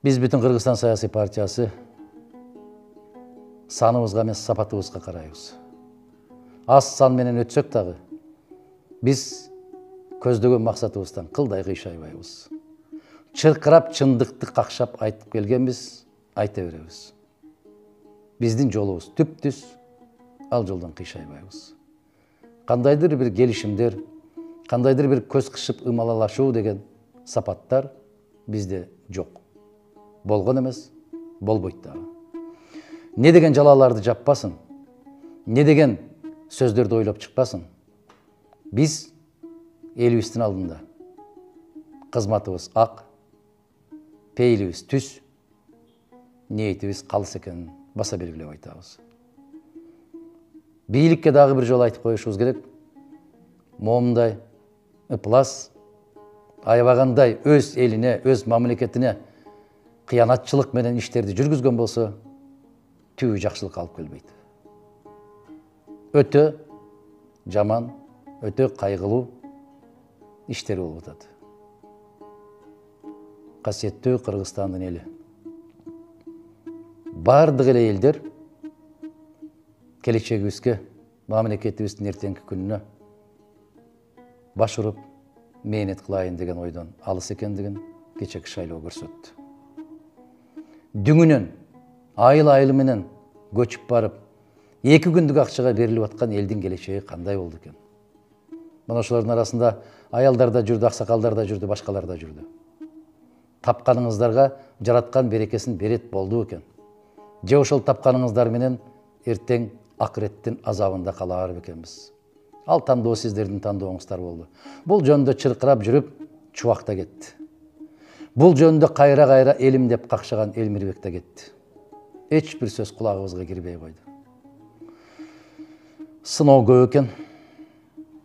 Биз бүтүн Кыргызстан саясий партиясы саныбызга эмес сапатыбызга карайбыз. Аз сан менен өтсөк дагы биз көздөгөн максатыбыздан кылдай кыйшайбайбыз. Чыркырап чындыкты какшап айтып келгенбиз, айта беребиз. Биздин жолубуз түп-түз, ал жолдон кыйшайбайбыз. Кандайдыр бир келишимдер, кандайдыр бир көз кышып ымалалашуу деген сапаттар бизде жок. Болгон эмес, болбойт дагы. Не деген жалаларды жаппасын, не деген сөздөрдү ойлоп чыкпасын. Биз элибиздин алдында кызматыбыз ак, пейилибиз түз, ниетибиз калыс экенин баса белгилеп айтабыз. Бийликке дагы бир жолу айтып коюшубуз керек. Момундай ыплас, аябагандай өз элине, өз мамлекетине кыянатчылык менен иштерди жүргүзгөн болсо, түбү жакшылыкка алып келбейт. Өтө жаман, өтө кайгылуу иштер болуп атат. Касиеттүү Кыргызстандын эли. Бардык эле элдер келечегибизге, мамлекетибиздин эртеңки күнүнө баш уруп, мээнет кылайын деген ойдон алыс экендигин кечеки шайлоо көрсөттү. Дүңүнөн, айыл менен көчүп барып, 2 күндүк акчага берилип аткан элдин келечеги кандай болду экен? Мына ошолордун арасында аялдар да жүрдү, аксакалдар да жүрдү, башкалар да жүрдү. Тапканыңыздарга жараткан берекесин берет болду экен. Же ошол тапканыңыздар менен эртең акыреттин азабында калаар бекенбиз. Ал тандоо сиздердин тандооңуздар болду. Бул жөнүндө чыркырап жүрүп, чубакта кетти. Бул жөнүндө кайра-кайра элим деп какшаган Элмирбек да кетти. Эч бир сөз кулагыбызга кирбей койду. Сыноо көп экен.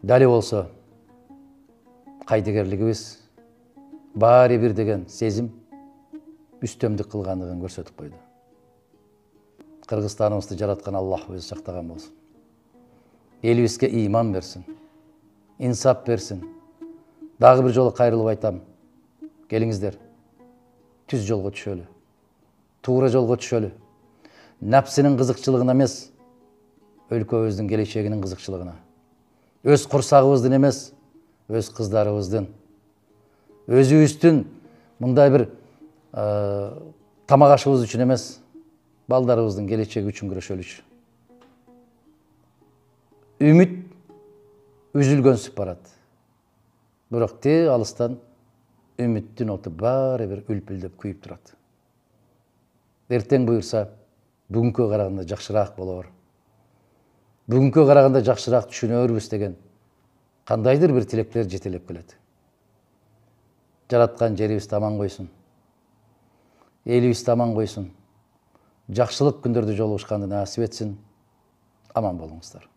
Дали болсо кайдыгерлигибиз баары бир деген сезим үстөмдүк кылгандыгын көрсөтүп койду. Кыргызстаныбызды жараткан Аллах өзү сактаган болсун. Элибизге ыйман берсин, инсап берсин. Дагы бир жолу кайрылып айтам. Келиңиздер, түз жолго түшөлү, туура жолго түшөлү. Напсынын кызыкчылыгына эмес, өлкөбүздүн келечегинин кызыкчылыгына. Өз курсагыбыздын эмес, өз кыздарыбыздын, өзүбүздүн мындай бир тамак ашыбыз үчүн эмес, балдарыбыздын келечеги үчүн күрөшөлүчү. Үмүт үзүлгөнсүп барат. Бирок алыстан үмүттүн оту баары бир үлпүлдөп күйүп турат. Эртең буюрса, бүгүнкүгө караганда жакшыраак болор. Бүгүнкүгө караганда жакшыраак түшүнөрбүз деген кандайдыр бир тилектер жетелеп келет. Жараткан жерибизди аман койсун. Элибизди аман койсун. Жакшылык күндөрдү жолугушканды насип этсин. Аман болуңуздар.